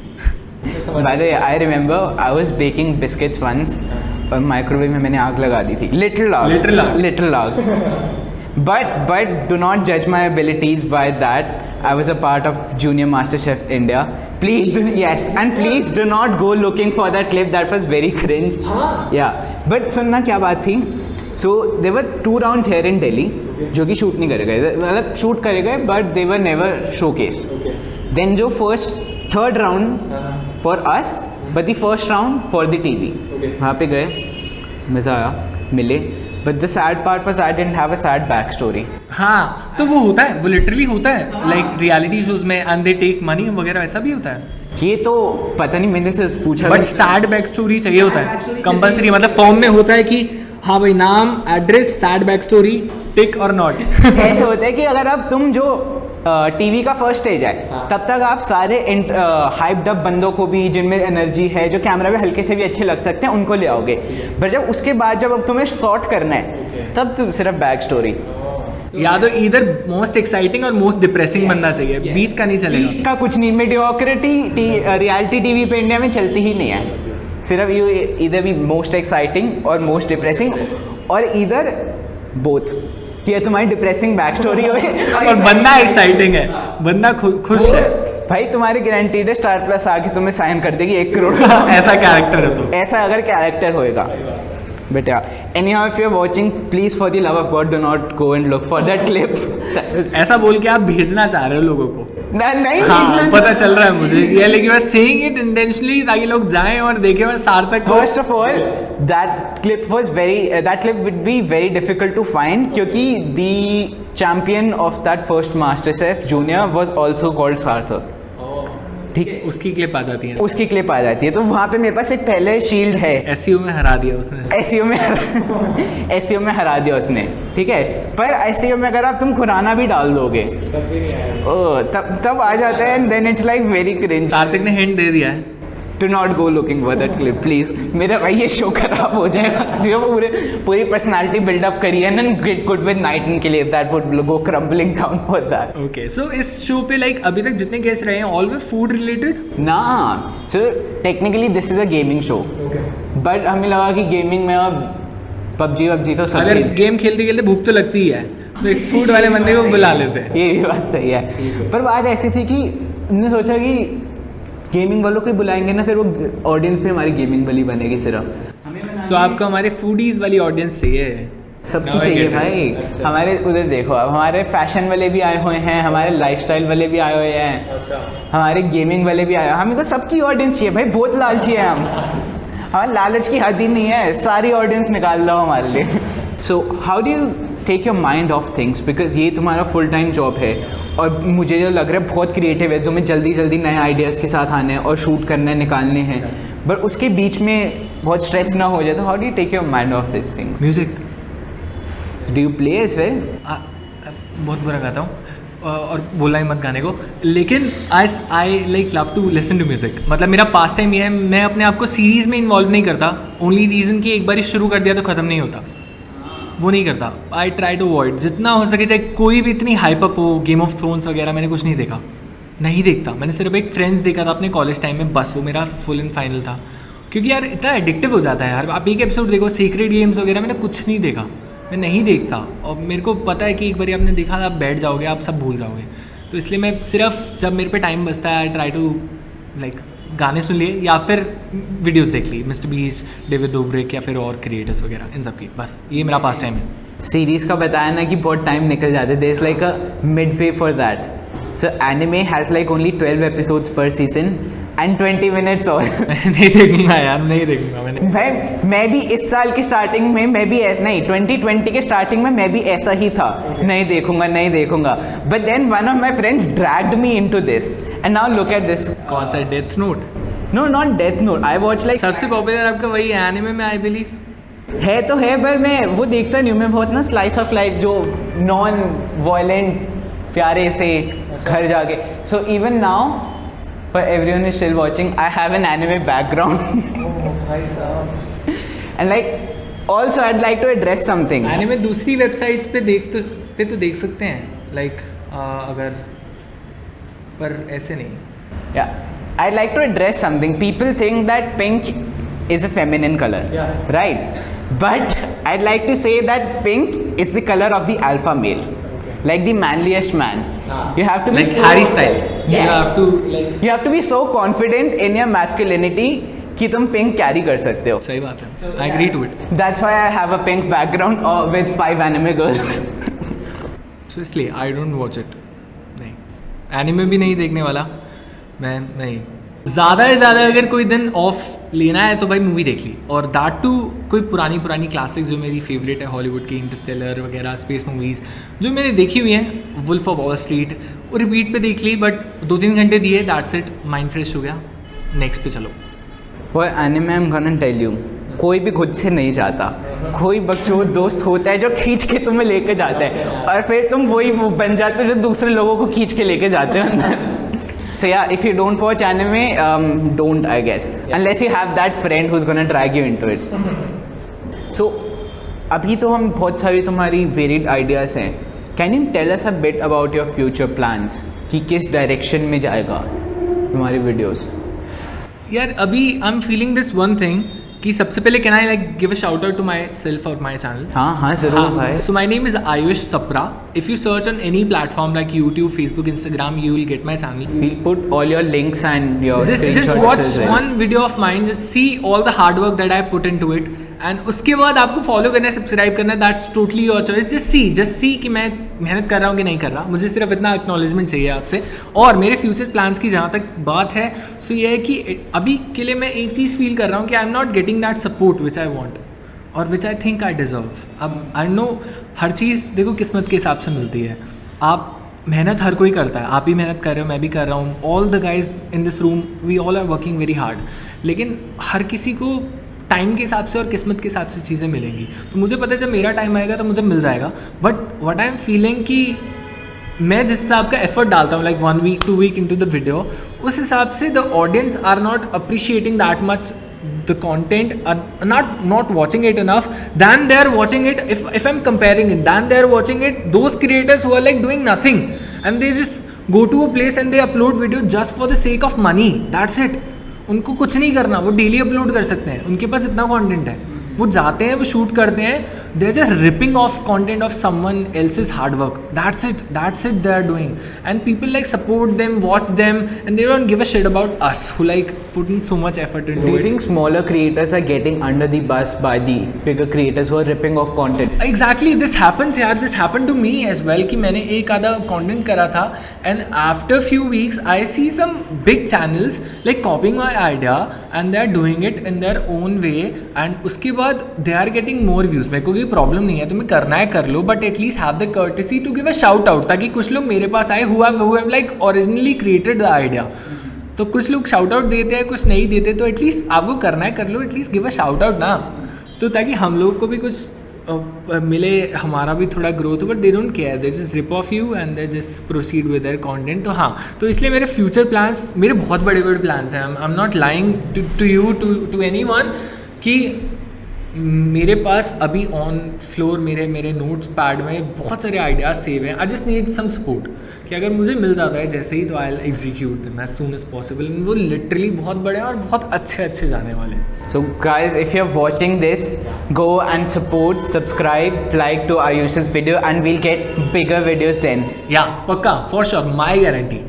By the way, I remember I was baking biscuits once और माइक्रोवेव में मैंने आग लगा दी थी. Literal आग. But do not judge my abilities by that. I was a part of Junior MasterChef India. Please do not go looking for that clip. That was very cringe. Yeah. But सुनना क्या बात थी? So there were 2 rounds here in Delhi, जो कि shoot नहीं करे गए, मतलब शूट करे गए but they were never showcased. Then जो third round for us, but the first round for the TV. वहाँ पे गए, मज़ा आया, मिले. But the sad part was I didn't have a sad backstory. हाँ, तो वो होता है, वो लिटरली होता है, लाइक रियलिटी शोज में, एंड दे टेक मनी वगैरह, ऐसा भी होता है. ये तो पता नहीं, मैंने से पूछा. बट सैड बैक स्टोरी चाहिए होता है कंपल्सरी. मतलब फॉर्म में होता है कि हाँ भाई, नाम, एड्रेस, सैड बैक स्टोरी, टिक और नॉट। ऐसे होता है कि अगर अब तुम जो टीवी का फर्स्ट स्टेज है, हाँ। तब तक आप सारे हाइप्ड अप बंदों को भी, जिनमें एनर्जी है, जो कैमरा में हल्के से भी अच्छे लग सकते हैं, उनको ले आओगे। पर जब उसके बाद जब अब तुम्हें शॉर्ट करना है, तब तो सिर्फ बैक स्टोरी। या तो इधर मोस्ट एक्साइटिंग और मोस्ट डिप्रेसिंग बनना चाहिए, बीच का नहीं चलेगा। बीच का कुछ नहीं, मीडियोक्रिटी रियलिटी टीवी पे इंडिया में चलती ही नहीं है। सिर्फ यू इधर भी मोस्ट एक्साइटिंग और मोस्ट डिप्रेसिंग, और इधर बोथ, कि ये तुम्हारी डिप्रेसिंग बैक स्टोरी हो और बंदा एक्साइटिंग है, बंदा खुश है। भाई तुम्हारी गारंटीड है स्टार प्लस आके तुम्हें साइन कर देगी 1 करोड़। ऐसा कैरेक्टर है तो, ऐसा अगर कैरेक्टर होएगा। But yeah, anyhow, if you're watching, please for the love of God, do not go and look for that clip. ऐसा बोल के आप भेजना चाह रहे हो लोगों को? नहीं, हाँ, पता चल रहा है मुझे ये, लेकिन मैं saying it intentionally ताकि लोग जाएं और देखें और सार्थक। First of all, that clip would be very difficult to find, क्योंकि the champion of that first MasterChef Junior was also called Sarthak. ठीक है, उसकी क्लिप आ जाती है, उसकी क्लिप आ जाती है, तो वहाँ पे मेरे पास एक पहले शील्ड है। SEO में हरा दिया उसने, SEO में हरा दिया उसने, ठीक है। पर SEO में अगर आप तुम खुराना भी डाल दोगे तब आ जाता है, and then it's like very cringe. Sarthak ने हिंट दे दिया है, to not go looking for that clip please. मेरा भाई ये शो खराब हो जाएगा, जो पूरी पर्सनालिटी बिल्डअप करी है ना गेट गुड विद नाइटन के लिए, that would go crumbling down for that. Okay, so इस शो पे लाइक अभी तक जितने गेस्ट रहे हैं ऑल वे फूड रिलेटेड ना। So technically this is a gaming show, but हमें लगा कि गेमिंग में अब पबजी तो सब, अगर गेम खेलते खेलते भूख तो लगती ही है, तो एक फूड वाले बंदे को बुला लेते हैं। ये भी बात सही है, पर बात ऐसी थी कि हमने सोचा कि गेमिंग वालों को ही बुलाएंगे ना, फिर वो ऑडियंस भी हमारी गेमिंग वाली बनेगी सिर्फ। सो आपको हमारे फूडीज वाली ऑडियंस चाहिए, सबको चाहिए भाई। हमारे उधर देखो, अब हमारे फैशन वाले भी आए हुए हैं, हमारे लाइफस्टाइल वाले भी आए हुए हैं, हमारे गेमिंग वाले भी आए हैं। हमें को सबकी ऑडियंस चाहिए भाई, बहुत लालची है हम। हमारे लालच की हद ही नहीं है, सारी ऑडियंस निकाल लो हमारे लिए। So how do you take your mind off things, because ये तुम्हारा फुल टाइम जॉब है, और मुझे जो लग रहा है बहुत क्रिएटिव है, तुम्हें जल्दी जल्दी नए आइडियाज़ के साथ आने हैं और शूट करने निकालने हैं, बट उसके बीच में बहुत स्ट्रेस ना हो जाए, तो how do you take your mind off this thing? Music. Do you play as well? बहुत बुरा गाता हूँ और बोला ही मत गाने को, लेकिन I like love to listen to music. मतलब मेरा पास टाइम ये है, मैं अपने आप को सीरीज़ में इन्वॉल्व नहीं करता, ओनली रीज़न कि एक बार शुरू कर दिया तो ख़त्म नहीं होता, वो नहीं करता। आई ट्राई टू अवॉइड जितना हो सके, चाहे कोई भी इतनी हाइप अप हो, गेम ऑफ थ्रोन्स वगैरह मैंने कुछ नहीं देखा, नहीं देखता। मैंने सिर्फ एक फ्रेंड्स देखा था अपने कॉलेज टाइम में, बस वो मेरा फुल एंड फाइनल था, क्योंकि यार इतना एडिक्टिव हो जाता है यार। आप एक एपिसोड देखो, सीक्रेट गेम्स वगैरह मैंने कुछ नहीं देखा, मैं नहीं देखता, और मेरे को पता है कि एक बार आपने देखा आप बैठ जाओगे, आप सब भूल जाओगे। तो इसलिए मैं सिर्फ जब मेरे पे टाइम बचता है, आई ट्राई टू लाइक गाने सुन लिए या फिर वीडियोस देख ली, मिस्टर बीस्ट, डेविड डोब्रिक या फिर और क्रिएटर्स वगैरह, इन सब की, बस ये मेरा पास टाइम है। सीरीज का बताया ना कि बहुत टाइम निकल जाते, there is like a mid way for that. So anime has like only 12 episodes per season and 20 minutes और नहीं देखूंगा यार, नहीं देखूंगा मैंने। भाई मैं भी इस साल के स्टार्टिंग में, मैं भी नहीं 2020 के स्टार्टिंग में मैं भी ऐसा ही था, नहीं देखूंगा, but then one of my friends dragged me into this and now look at this. कौन सा? Death Note? No, not Death Note, I watch like सबसे पॉपुलर आपका वही एनिमे में, आई बिलीव है तो है, पर मैं वो देखता नहीं हूँ। मैं बहुत ना स्लाइस ऑफ लाइफ, जो नॉन वायलेंट प्यारे से घर जाके। So even now for everyone is still watching, I have an anime background. And like also I'd like to address something. Anime दूसरी वेबसाइट्स पे तो देख सकते हैं, लाइक अगर, पर ऐसे नहीं। Yeah, I'd like to address something. People think that pink is a feminine color, right? But I'd like to say that pink is the color of the alpha male, like the manliest man. You have to be like so, Harry Styles. Yes. You have to be so confident in your masculinity कि तुम pink carry कर सकते हो। सही बात है, I agree to it. That's why I have a pink background with 5 anime girls. So इसलिए I don't watch it. नहीं, एनिमे भी नहीं देखने वाला मैं, नहीं। ज़्यादा से ज़्यादा अगर कोई दिन ऑफ लेना है तो भाई मूवी देख ली, और दैट टू कोई पुरानी क्लासिक्स जो मेरी फेवरेट है हॉलीवुड की, इंटरस्टेलर वगैरह, स्पेस मूवीज़ जो मैंने देखी हुई हैं, वुल्फ ऑफ वॉल स्ट्रीट, वो रिपीट पे देख ली, बट 2-3 घंटे दिए, दैट्स इट, माइंड फ्रेश हो गया, नेक्स्ट पे चलो। For anime I'm gonna tell you, कोई भी खुद से नहीं जाता, कोई बकचोद दोस्त होता है जो खींच के तुम्हें लेके जाता है और फिर तुम वही वो बन जाते हो जो दूसरे लोगों को खींच के लेके जाते हो अंदर। So yeah, if you don't watch anime, don't, I guess, unless you have that friend who's gonna drag you into it. So अभी तो हम बहुत सारी तुम्हारी वेरिड आइडियाज़ हैं. Can you tell us a bit about your future plans? कि किस direction में जाएगा तुम्हारी वीडियोस? यार अभी I am feeling this one thing कि सबसे पहले can I like give a shout out to myself और माई चैनल. हाँ जरूर भाई. So my name is Ayush Sapra. If you search on any platform like YouTube, Facebook, Instagram, you will get my channel. We'll put all your links and your just watch one video of mine. Just see all the hard work that I put into it. And उसके बाद आपको follow करना है, subscribe करना है. That's totally your choice. Just see कि मैं मेहनत कर रहा हूँ कि नहीं कर रहा. मुझे सिर्फ इतना एक्नॉलेजमेंट चाहिए आपसे. और मेरे फ्यूचर प्लान्स की जहाँ तक बात है, सो ये है कि अभी के लिए मैं एक चीज़ फील कर रहा हूँ कि आई am not getting that support which I want और विच आई थिंक आई डिज़र्व. अब आई नो हर चीज़ देखो किस्मत के हिसाब से मिलती है. आप मेहनत हर कोई करता है, आप भी मेहनत कर रहे हो, मैं भी कर रहा हूँ. All the guys in this room we all are working very hard. लेकिन हर किसी को टाइम के हिसाब से और किस्मत के हिसाब से चीज़ें मिलेंगी. तो मुझे पता है जब मेरा टाइम आएगा तो मुझे मिल जाएगा. But what I am feeling कि मैं जिस हिसाब का एफर्ट डालता हूँ like 1 week 2 week into the video, उस हिसाब से the audience are not appreciating that much the content, are not watching it enough than they are watching it. If I'm comparing it, than they are watching it those creators who are like doing nothing and they just go to a place and they upload video just for the sake of money. That's it. उनको कुछ नहीं करना, वो daily upload कर सकते हैं, उनके पास इतना कंटेंट है. वो जाते हैं, वो शूट करते हैं, they are just ripping off content off someone else's hard work. That's it they are doing and people like support them, watch them and they don't give a shit about us who like put in so much effort into it. Do you think smaller creators are getting under the bus by the bigger creators who are ripping off content? Exactly, this happens यार. This happened to me as well कि मैंने एक आधा content करा था and after few weeks I see some big channels like copying my idea and they are doing it in their own way and उसके बाद they are getting more views. मेरे को कोई प्रॉब्लम नहीं है, तुम्हें करना है कर लो, but at least have the courtesy to give a shout out, ताकि कुछ लोग मेरे पास आए who have like originally created the idea. तो कुछ लोग शाउट आउट देते हैं, कुछ नहीं देते, तो एटलीस्ट आपको करना है कर लो, at least give a shout out ना, तो ताकि हम लोग को भी कुछ मिले, हमारा भी थोड़ा ग्रोथ हो. But they don't care, they just rip off you and they just proceed with their content. तो हाँ, तो इसलिए मेरे फ्यूचर प्लान्स, मेरे बहुत बड़े बड़े प्लान्स हैं. I am not lying to you to anyone कि मेरे पास अभी ऑन फ्लोर मेरे नोट्स पैड में बहुत सारे आइडियाज़ सेव हैं. I just need some support कि अगर मुझे मिल जाता है जैसे ही, तो I will execute them as soon as possible. वो लिटरली बहुत बड़े हैं और बहुत अच्छे जाने वाले हैं. So guys, if you're watching this, go and support, subscribe, like to Ayush's video and we'll get bigger videos then. Yeah, पक्का, for sure, my guarantee.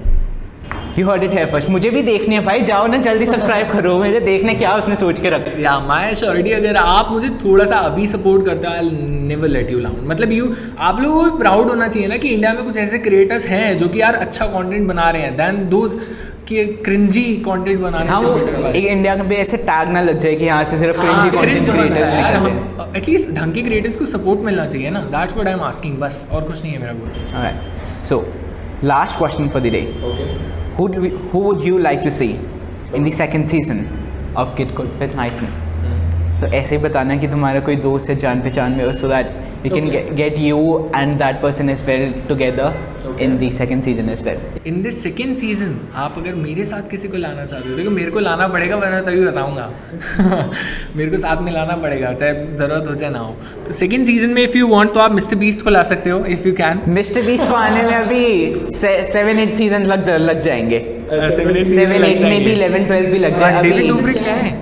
You heard it here first. मुझे भी देखनी है भाई, जाओ ना जल्दी सब्सक्राइब करो, मुझे देखने क्या उसने सोच के रखा. या माय श्योरिटी, अगर आप मुझे थोड़ा सा अभी सपोर्ट करते हो, I will never let you down. मतलब आप लोगों को प्राउड होना चाहिए ना कि इंडिया में कुछ ऐसे क्रिएटर्स हैं जो कि यार अच्छा कंटेंट बना रहे हैं, देन दोज कि क्रिंजी कंटेंट बनाने से बेटर है. एक इंडिया में भी ऐसे टैग ना लग जाए कि यहाँ से सिर्फ क्रिंजी कंटेंट क्रिएटर्स निकलते. एटलीस्ट ढंग के क्रिएटर्स को सपोर्ट मिलना चाहिए ना. That's what I am asking, बस और कुछ नहीं है मेरा goal. Alright, so last question for the day. Who would you like to see in the second season of Kid Good with Nightman? तो ऐसे ही बताना कि तुम्हारा कोई दोस्त है जान पहचान में, so that we can get you and that person as well together in the second season as well. In the second season, आप अगर मेरे साथ किसी को लाना चाहते हो, देखो मेरे को लाना पड़ेगा, वरना तभी बताऊंगा. मेरे को साथ में लाना पड़ेगा, चाहे ज़रूरत हो चाहे ना हो. तो सेकंड सीजन में इफ़ यू वांट तो आप मिस्टर बीस्ट को ला सकते हो, if you can. Mister beast को आने में अभी 7-8 सीजन लग जाएंगे. 7-8 में भी 11-12 भी लग जाएंगे. डेविड डोब्रिक ले आए,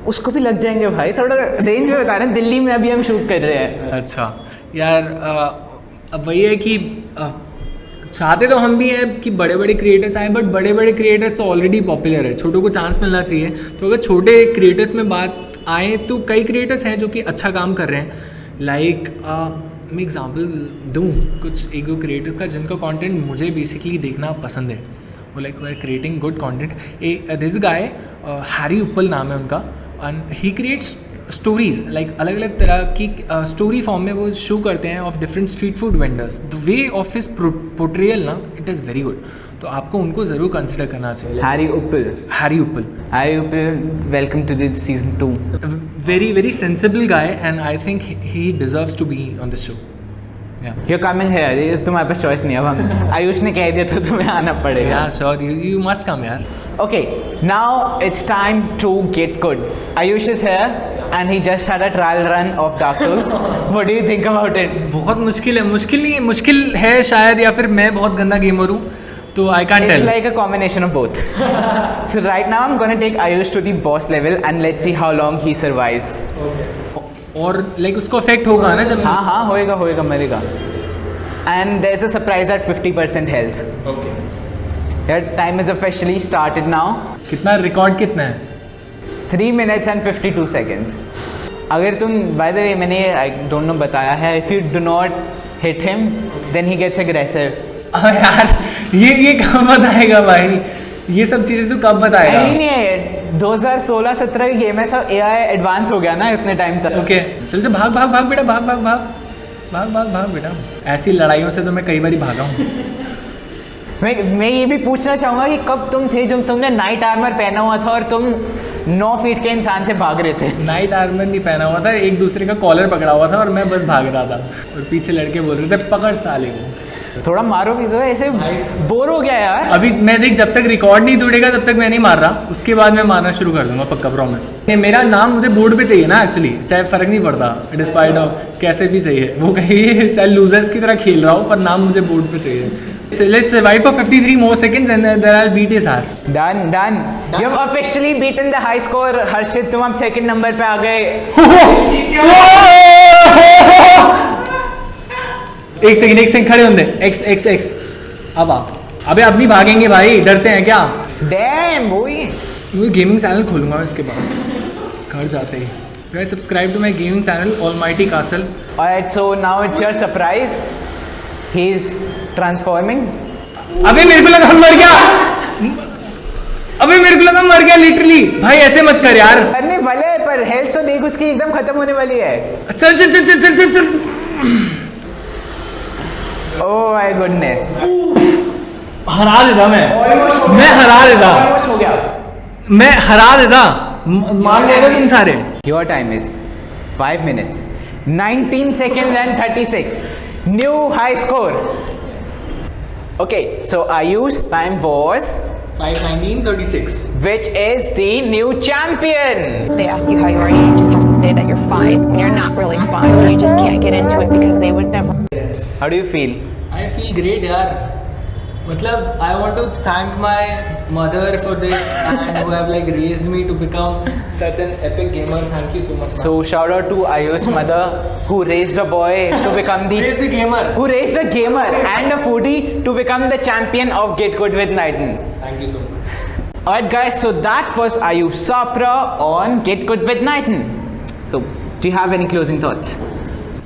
उसको भी लग जाएंगे भाई. थोड़ा रेंज में बता रहे हैं, दिल्ली में अभी हम शूट कर रहे हैं. अच्छा यार, अब वही है कि चाहते तो हम भी हैं कि बड़े बड़े क्रिएटर्स आए, बट बड़े बड़े क्रिएटर्स तो ऑलरेडी पॉपुलर है, छोटों को चांस मिलना चाहिए. तो अगर छोटे क्रिएटर्स में बात आए तो कई क्रिएटर्स हैं जो कि अच्छा काम कर रहे हैं. लाइक मैं एग्जांपल दूँ कुछ एक दो क्रिएटर्स का जिनका कंटेंट मुझे बेसिकली देखना पसंद है. वो like we are creating good content. This guy Harry Uppal नाम है उनका, and he creates stories like अलग अलग तरह की स्टोरी फॉर्म में वो शो करते हैं of different street food vendors. The way of his portrayal ना, इट इज़ वेरी गुड. तो आपको उनको ज़रूर कंसिडर करना चाहिए। Harry Uppal. Harry Uppal. Harry Uppal, welcome to this season 2. Very sensible guy and I think he deserves to be on the show. Yeah. You're coming here. तुम्हारे पास choice नहीं है, अब हम आयुष ने कह दिया तो तुम्हें आना पड़ेगा। Yeah, sure. You must come यार। Okay, now it's time to get good. Ayush is here and he just had a trial run of Dark Souls. What do you think about it? बहुत मुश्किल है, मुश्किल है शायद, या फिर मैं बहुत गंदा गेमर हूँ, तो I can't tell. It's like a combination of both. So right now I'm gonna take Ayush to the boss level and let's see how long he survives. और लाइक उसको अफेक्ट होगा ना जब? हाँ होएगा मरेगा। And there's a surprise at 50% health. Okay. Your time is officially started now. कितना record कितना है? 3 minutes and 52 seconds. अगर तुम by the way मैंने I don't know बताया है, if you do not hit him then he gets aggressive. यार ये कब बताएगा भाई? ये सब चीज़ें तू कब बताएगा? नहीं 2016-17 की गेम है, सब AI एडवांस हो गया ना इतने टाइम तक। ओके चल भाग बेटा, भाग बेटा। ऐसी लड़ाइयों से तो मैं कई बार भागा हूँ। मैं ये भी पूछना चाहूँगा कि कब तुम थे जब तुमने नाइट आर्मर पहना हुआ था और तुम 9 फीट के इंसान से भाग रहे थे? नाइट आर्मर नहीं पहना हुआ था, एक दूसरे का कॉलर पकड़ा हुआ था और मैं बस भाग रहा था और पीछे लड़के बोल रहे थे पकड़ साले को। थोड़ा मारो भी तो, ऐसे बोर हो गया यार। अभी मैं देख, जब तक रिकॉर्ड नहीं टूटेगा तब तक मैं नहीं मार रहा, उसके बाद मैं मारना शुरू कर दूंगा पक्का, प्रॉमिस। मेरा नाम मुझे बोर्ड पे चाहिए ना एक्चुअली, चाहे फर्क नहीं पड़ता डिस्पाइट ऑफ कैसे भी चाहिए, वो कहीं चाहे लूजर्स की तरह खेल रहा हो पर नाम मुझे बोर्ड पे चाहिए। So let's survive for 53 more seconds and then I'll beat his ass. Done. You've officially beaten the high score. हर्षित तुम अब सेकंड नंबर पे आ गए। एक सेकंड खड़े होंगे। X अब आ। अबे अब नहीं भागेंगे भाई, डरते हैं क्या? Damn boy. मैं गेमिंग चैनल खोलूंगा इसके बाद घर जाते ही। Guys subscribe to my gaming channel Almighty Castle. Alright, so now it's your surprise. He's transforming. अबे मेरे को लगा मर गया लिटरली। भाई ऐसे मत कर यार। करने वाले है पर हेल्थ तो देख उसकी एकदम खत्म होने वाली है। चल। Oh my goodness. हरा देता मैं हरा देता। मार लेगा तुम सारे। Your time is 5 minutes 19 seconds and 36. New high score. Okay, so Ayush time was 5:19:36, which is the new champion. They ask you how you are, you just have to say that you're fine when you're not really fine. You just can't get into it because they would never. How do you feel? I feel great यार। मतलब I want to thank my mother for this and who have like raised me to become such an epic gamer. Thank you so much. So shout out to Ayush's mother who raised a boy to become raised the gamer. Who raised a gamer and a foodie to become the champion of Get Good with Nighton. Thank you so much. Alright guys, so that was Ayush Sapra on Get Good with Nighton. So do you have any closing thoughts?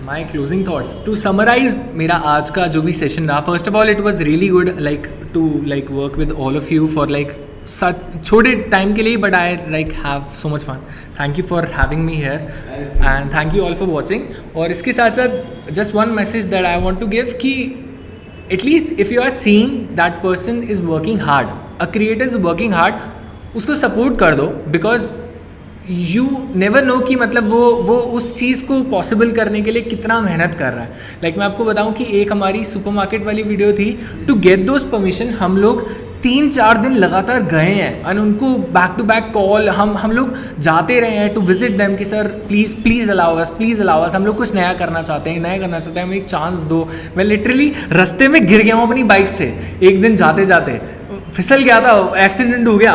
My closing thoughts to summarize मेरा आज का जो भी session रहा, first of all it was really good like to like work with all of you for like such छोटे time के लिए, but I like have so much fun. Thank you for having me here and thank you all for watching. और इसके साथ साथ just one message that I want to give कि at least if you are seeing that person is working hard, a creator is working hard, उसको support कर दो because you never know कि मतलब वो उस चीज़ को पॉसिबल करने के लिए कितना मेहनत कर रहा है। लाइक मैं आपको बताऊं कि एक हमारी सुपरमार्केट वाली वीडियो थी, टू गेट दोज परमिशन हम लोग 3-4 दिन लगातार गए हैं और उनको बैक टू बैक कॉल हम लोग जाते रहे हैं टू विजिट देम कि सर प्लीज़ अलाउ अस, हम लोग कुछ नया करना चाहते हैं, हमें एक चांस दो। मैं लिटरली रास्ते में गिर गया हूँ अपनी बाइक से, एक दिन जाते फिसल गया था, एक्सीडेंट हो गया,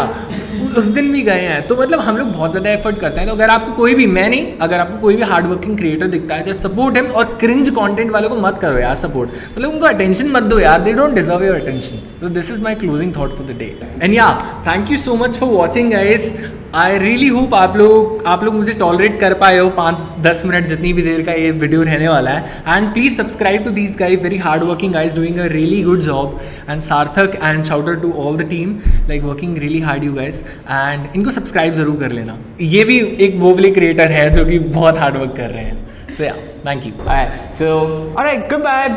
उस दिन भी गए हैं। तो मतलब हम लोग बहुत ज़्यादा एफर्ट करते हैं। तो अगर आपको कोई भी, मैं नहीं, अगर आपको कोई भी हार्ड वर्किंग क्रिएटर दिखता है, जस्ट सपोर्ट हिम। और क्रिंज कंटेंट वालों को मत करो यार सपोर्ट, मतलब उनको अटेंशन मत दो यार, they don't deserve your attention. तो this is my closing thought for the day and yeah thank you so much for watching guys. I really hope आप लोग मुझे टॉलरेट कर पाए हो 5-10 मिनट जितनी भी देर का ये वीडियो रहने वाला है। And please subscribe to these guys, very hard working guys doing a really good job. And Sarthak and shout out to all the team like working really hard you guys. And इनको subscribe जरूर कर लेना, ये भी एक वो वाले creator है जो कि बहुत हार्ड वर्क कर रहे हैं। सो या thank you. Alright, so alright, goodbye.